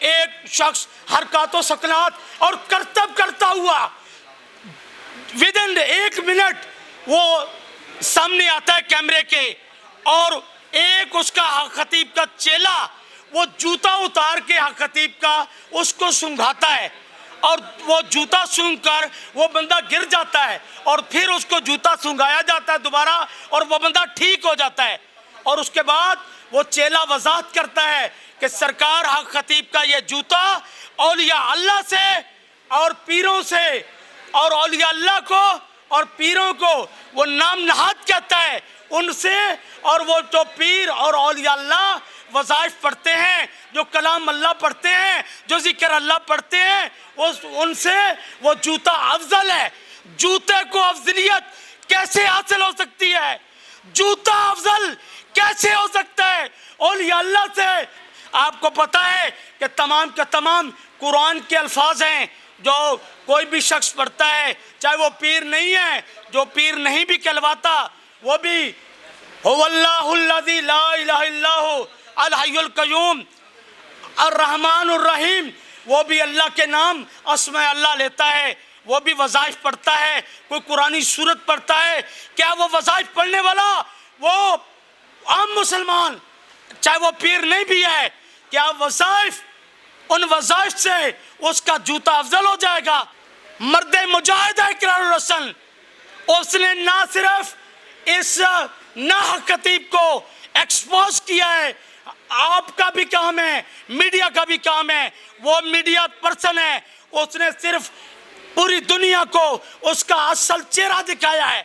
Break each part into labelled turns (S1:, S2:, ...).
S1: ایک شخص حرکات و سکنات اور کرتب کرتا ہوا ودن 1 منٹ وہ سامنے آتا ہے کیمرے کے، اور ایک اس کا حق خطیب کا چیلا وہ جوتا اتار کے حق خطیب کا اس کو سونگھاتا ہے، اور وہ جوتا سونگ کر وہ بندہ گر جاتا ہے، اور پھر اس کو جوتا سونگھایا جاتا ہے دوبارہ، اور وہ بندہ ٹھیک ہو جاتا ہے۔ اور اس کے بعد وہ چیلا وضاحت کرتا ہے کہ سرکار حق خطیب کا یہ جوتا اولیاء اللہ سے اور پیروں سے، اور اولیاء اللہ کو اور پیروں کو وہ نام نہاد کہتا ہے ان سے، اور وہ جو پیر اور اولیاء اللہ وظائف پڑھتے ہیں، جو کلام اللہ پڑھتے ہیں، جو ذکر اللہ پڑھتے ہیں، ان سے وہ جوتا افضل ہے۔ جوتے کو افضلیت کیسے حاصل ہو سکتی ہے؟ جوتا افضل کیسے ہو سکتا ہے؟ اولیاء اللہ سے۔ آپ کو پتا ہے کہ تمام کا تمام قرآن کے الفاظ ہیں جو کوئی بھی شخص پڑھتا ہے، چاہے وہ پیر نہیں ہے، جو پیر نہیں بھی کہلواتا وہ بھی هو اللہ الذی لا الہ الا هو الحی القیوم الرحمن الرحیم، وہ بھی اللہ کے نام اسماء اللہ لیتا ہے، وہ بھی وظائف پڑھتا ہے، کوئی قرآنی سورت پڑھتا ہے۔ کیا وہ وظائف پڑھنے والا وہ عام مسلمان چاہے وہ پیر نہیں بھی ہے، کیا وظائف ان وظائف سے اس کا جوتا افضل ہو جائے گا؟ مرد مجاہد ہے اقرار الحسن، اس نے نہ صرف اس ناحق خطیب کو ایکسپوز کیا ہے، آپ کا بھی کام ہے، میڈیا کا بھی کام ہے، وہ میڈیا پرسن ہے، اس نے صرف پوری دنیا کو اس کا اصل چہرہ دکھایا ہے۔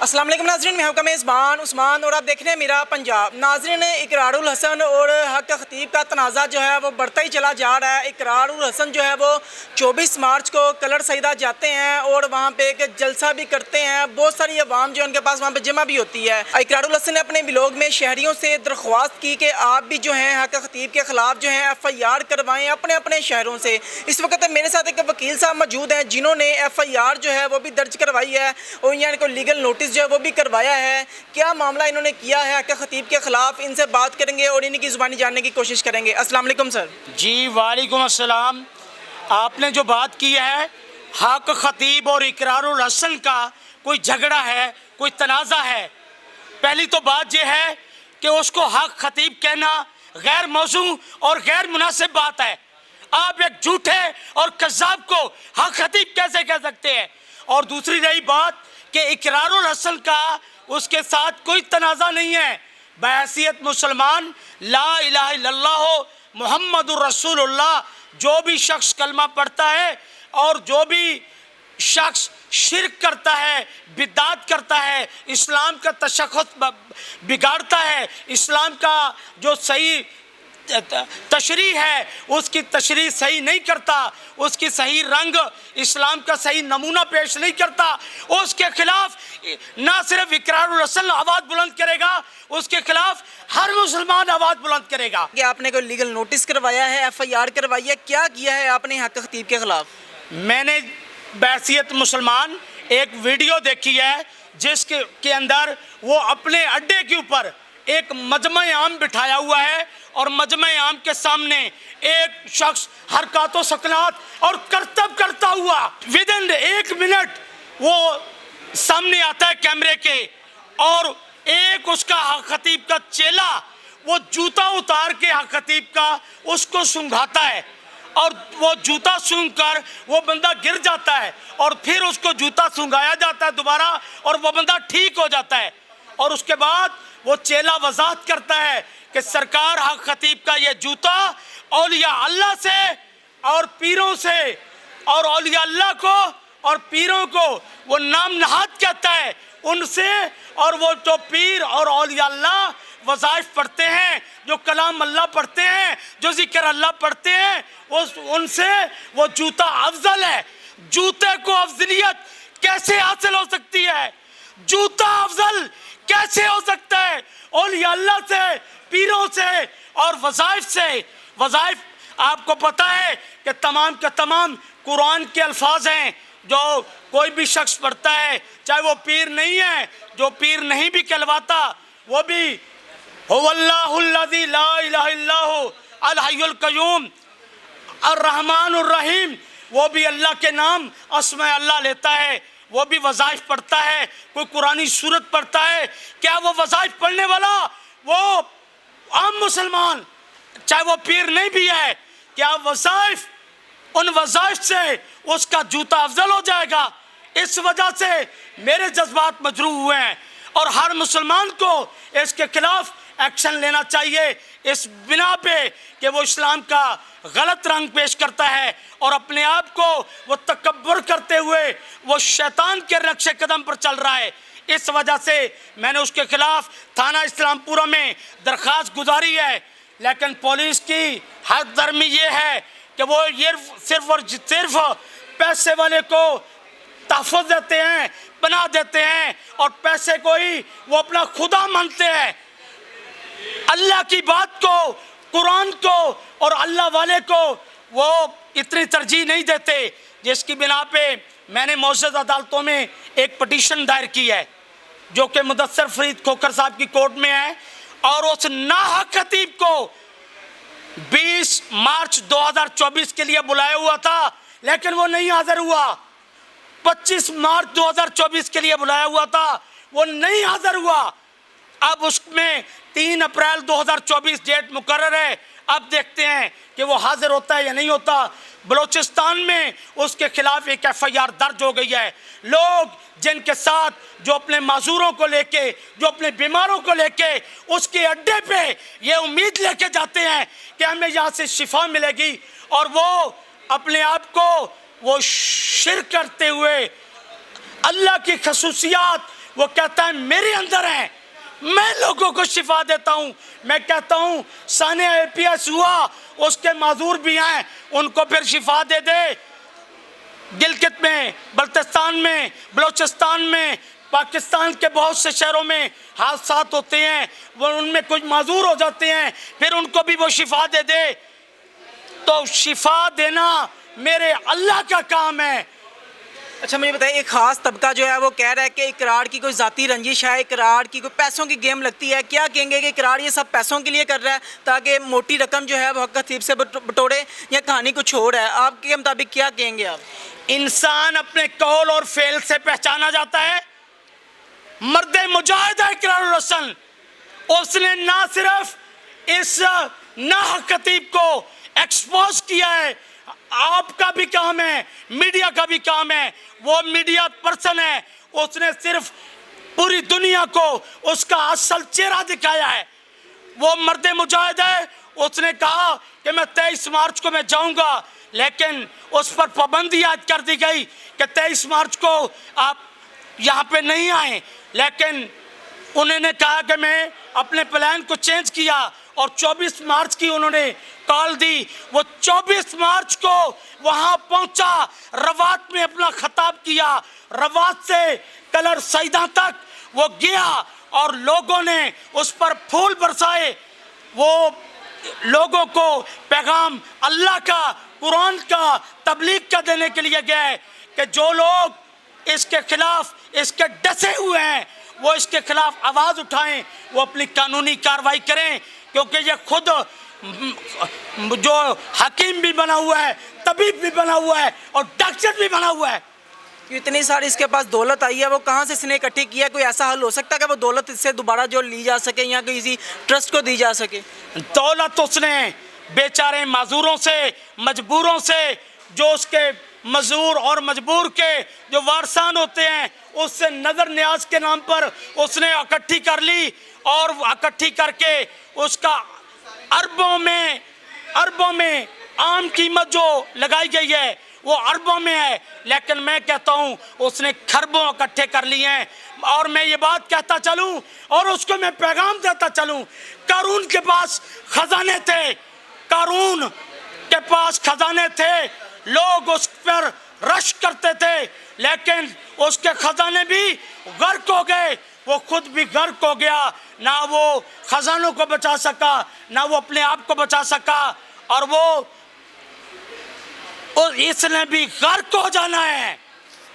S2: السلام علیکم ناظرین، میں ہوں میزبان عثمان اور آپ دیکھ رہے ہیں میرا پنجاب۔ ناظرین، اقرار الحسن اور حق خطیب کا تنازع جو ہے وہ بڑھتا ہی چلا جا رہا ہے۔ اقرار الحسن جو ہے وہ 24 مارچ کو کلر سیدہ جاتے ہیں اور وہاں پہ ایک جلسہ بھی کرتے ہیں، بہت ساری عوام جو ان کے پاس وہاں پہ جمع بھی ہوتی ہے۔ اقرار الحسن نے اپنے ولاگ میں شہریوں سے درخواست کی کہ آپ بھی جو ہیں حق خطیب کے خلاف جو ہیں FIR کروائیں اپنے اپنے شہروں سے۔ اس وقت میرے ساتھ ایک وکیل صاحب موجود ہیں جنہوں نے FIR جو ہے وہ بھی درج کروائی ہے اور یعنی کو لیگل نوٹس جو ہے وہ بھی کروایا ہے۔ کیا معاملہ انہوں نے کیا ہے حق خطیب کے خلاف، ان سے بات کریں گے اور انہی کی زبانی جاننے کی کوشش کریں گے۔ السلام علیکم سر۔
S1: جی وعلیکم السلام۔ آپ نے جو بات کی ہے حق خطیب اور اقرار الحسن کا کوئی جھگڑا ہے، کوئی تنازع ہے، پہلی تو بات یہ ہے کہ اس کو حق خطیب کہنا غیر موزوں اور غیر مناسب بات ہے۔ آپ ایک جھوٹے اور کذاب کو حق خطیب کیسے کہہ سکتے ہیں؟ اور دوسری رہی بات کہ اقرار الحسن کا اس کے ساتھ کوئی تنازع نہیں ہے، بحیثیت مسلمان لا الہ الا اللہ محمد الرسول اللہ، جو بھی شخص کلمہ پڑھتا ہے اور جو بھی شخص شرک کرتا ہے، بدعت کرتا ہے، اسلام کا تشخص بگاڑتا ہے، اسلام کا جو صحیح تشریح ہے اس کی تشریح صحیح نہیں کرتا، اس کی صحیح رنگ اسلام کا صحیح نمونہ پیش نہیں کرتا، اس کے خلاف نہ صرف اقرار الحسن آواز بلند کرے گا، اس کے خلاف ہر مسلمان آواز بلند کرے گا۔
S2: کہ آپ نے کوئی لیگل نوٹس کروایا ہے، FIR کروائی ہے، کیا کیا ہے آپ نے حق خطیب کے خلاف؟
S1: میں نے بحیثیت مسلمان ایک ویڈیو دیکھی ہے جس کے اندر وہ اپنے اڈے کے اوپر ایک مجمع عام بٹھایا ہوا ہے، اور مجمع عام کے سامنے ایک شخص حرکات و سکنات اور کرتب کرتا ہوا ودن 1 منٹ وہ سامنے آتا ہے کیمرے کے، اور ایک اس کا حق خطیب کا چیلا وہ جوتا اتار کے حق خطیب کا اس کو سونگھاتا ہے، اور وہ جوتا سونگ کر وہ بندہ گر جاتا ہے، اور پھر اس کو جوتا سونگھایا جاتا ہے دوبارہ، اور وہ بندہ ٹھیک ہو جاتا ہے۔ اور اس کے بعد وہ چیلا وضاحت کرتا ہے کہ سرکار حق خطیب کا یہ جوتا اولیاء اللہ سے اور پیروں سے، اور اولیاء اللہ کو اور پیروں کو وہ نام نہاد کہتا ہے ان سے، اور وہ جو پیر اور اولیاء اللہ وظائف پڑھتے ہیں، جو کلام اللہ پڑھتے ہیں، جو ذکر اللہ پڑھتے ہیں، ان سے وہ جوتا افضل ہے۔ جوتے کو افضلیت کیسے حاصل ہو سکتی ہے؟ جوتا افضل کیسے ہو سکتا ہے؟ اولیاء اللہ سے، پیروں سے اور وظائف سے۔ وظائف آپ کو پتا ہے کہ تمام کا تمام قرآن کے الفاظ ہیں جو کوئی بھی شخص پڑھتا ہے، چاہے وہ پیر نہیں ہے، جو پیر نہیں بھی کہلواتا وہ بھی هو اللہ الذی لا الہ الا هو الحی القیوم الرحمن الرحیم، وہ بھی اللہ کے نام اسماء اللہ لیتا ہے، وہ بھی وظائف پڑھتا ہے، کوئی قرآنی سورت پڑھتا ہے. کیا وہ وظائف پڑھنے والا وہ عام مسلمان چاہے وہ پیر نہیں بھی ہے، کیا وظائف ان وظائف سے اس کا جوتا افضل ہو جائے گا؟ اس وجہ سے میرے جذبات مجروح ہوئے ہیں اور ہر مسلمان کو اس کے خلاف ایکشن لینا چاہیے، اس بنا پہ کہ وہ اسلام کا غلط رنگ پیش کرتا ہے اور اپنے آپ کو وہ تکبر کرتے ہوئے وہ شیطان کے نقش قدم پر چل رہا ہے. اس وجہ سے میں نے اس کے خلاف تھانہ اسلام پورہ میں درخواست گزاری ہے. لیکن پولیس کی حد درمی یہ ہے کہ وہ یہ صرف اور صرف پیسے والے کو تحفظ دیتے ہیں، پناہ دیتے ہیں اور پیسے کو ہی وہ اپنا خدا مانتے ہیں. اللہ کی بات کو، قرآن کو اور اللہ والے کو وہ اتنی ترجیح نہیں دیتے، جس کی بنا پہ میں نے معزز عدالتوں میں ایک پٹیشن دائر کی ہے جو کہ مدثر فرید کھوکھر صاحب کی کورٹ میں ہے، اور اس ناحق خطیب کو 20 مارچ 2024 کے لیے بلایا ہوا تھا لیکن وہ نہیں حاضر ہوا. 25 مارچ 2024 کے لیے بلایا ہوا تھا، وہ نہیں حاضر ہوا. اب اس میں 3 اپریل 2024 ڈیٹ مقرر ہے. اب دیکھتے ہیں کہ وہ حاضر ہوتا ہے یا نہیں ہوتا. بلوچستان میں اس کے خلاف ایک FIR درج ہو گئی ہے. لوگ جن کے ساتھ جو اپنے معذوروں کو لے کے، جو اپنے بیماروں کو لے کے اس کے اڈے پہ یہ امید لے کے جاتے ہیں کہ ہمیں یہاں سے شفا ملے گی، اور وہ اپنے آپ کو وہ شرک کرتے ہوئے اللہ کی خصوصیات وہ کہتا ہے میرے اندر ہیں، میں لوگوں کو شفا دیتا ہوں. میں کہتا ہوں سانحہ APS ہوا، اس کے معذور بھی ہیں، ان کو پھر شفا دے دے. گلگت میں، بلتستان میں، بلوچستان میں، پاکستان کے بہت سے شہروں میں حادثات ہوتے ہیں، وہ ان میں کچھ معذور ہو جاتے ہیں، پھر ان کو بھی وہ شفا دے دے. تو شفا دینا میرے اللہ کا کام ہے.
S2: اچھا مجھے بتائیے، ایک خاص طبقہ جو ہے وہ کہہ رہا ہے کہ اقرار کی کوئی ذاتی رنجش ہے، اقرار کی کوئی پیسوں کی گیم لگتی ہے. کیا کہیں گے کہ اقرار یہ سب پیسوں کے لیے کر رہا ہے تاکہ موٹی رقم جو ہے وہ حق خطیب سے بٹورے، یا کہانی کچھ اور ہے؟ آپ کے مطابق کیا کہیں گے آپ؟
S1: انسان اپنے قول اور فعل سے پہچانا جاتا ہے. مرد مجاہد ہے اقرار الحسن، اس نے نہ صرف اس ناحق خطیب کو ایکسپوز کیا ہے، آپ کا بھی کام ہے، میڈیا کا بھی کام ہے، وہ میڈیا پرسن ہے، اس نے صرف پوری دنیا کو اس کا اصل چہرہ دکھایا ہے. وہ مرد مجاہد ہے، اس نے کہا کہ میں 23 مارچ کو میں جاؤں گا، لیکن اس پر پابندی عائد کر دی گئی کہ 23 مارچ کو آپ یہاں پہ نہیں آئیں. لیکن انہوں نے کہا کہ میں اپنے پلان کو چینج کیا اور 24 مارچ کی انہوں نے کال دی. وہ 24 مارچ کو وہاں پہنچا، روات میں اپنا خطاب کیا، روات سے کلر سیدہ تک وہ گیا اور لوگوں نے اس پر پھول برسائے. وہ لوگوں کو پیغام اللہ کا، قرآن کا، تبلیغ کا دینے کے لیے گئے کہ جو لوگ اس کے خلاف اس کے ڈسے ہوئے ہیں وہ اس کے خلاف آواز اٹھائیں، وہ اپنی قانونی کارروائی کریں، کیونکہ یہ خود جو حکیم بھی بنا ہوا ہے، طبیب بھی بنا ہوا ہے اور ڈاکٹر بھی بنا ہوا ہے.
S2: اتنی ساری اس کے پاس دولت آئی ہے، وہ کہاں سے اس نے اکٹھی کی ہے؟ کوئی ایسا حل ہو سکتا ہے کہ وہ دولت اس سے دوبارہ جو لی جا سکے یا کسی ٹرسٹ کو دی جا سکے؟
S1: دولت اس نے بیچارے معذوروں سے، مجبوروں سے، جو اس کے معذور اور مجبور کے جو وارثان ہوتے ہیں، اس سے نظر نیاز کے نام پر اس نے اکٹھی کر لی، اور اکٹھی کر کے اس کا اربوں میں عام قیمت جو لگائی گئی ہے وہ اربوں میں ہے. لیکن میں کہتا ہوں اس نے خربوں اکٹھے کر لیے ہیں. اور میں یہ بات کہتا چلوں اور اس کو میں پیغام دیتا چلوں، قارون کے پاس خزانے تھے، قارون کے پاس خزانے تھے، لوگ اس پر رش کرتے تھے، لیکن اس کے خزانے بھی غرق ہو گئے، وہ خود بھی غرق ہو گیا. نہ وہ خزانوں کو بچا سکا، نہ وہ اپنے آپ کو بچا سکا، اور اس نے بھی غرق ہو جانا ہے.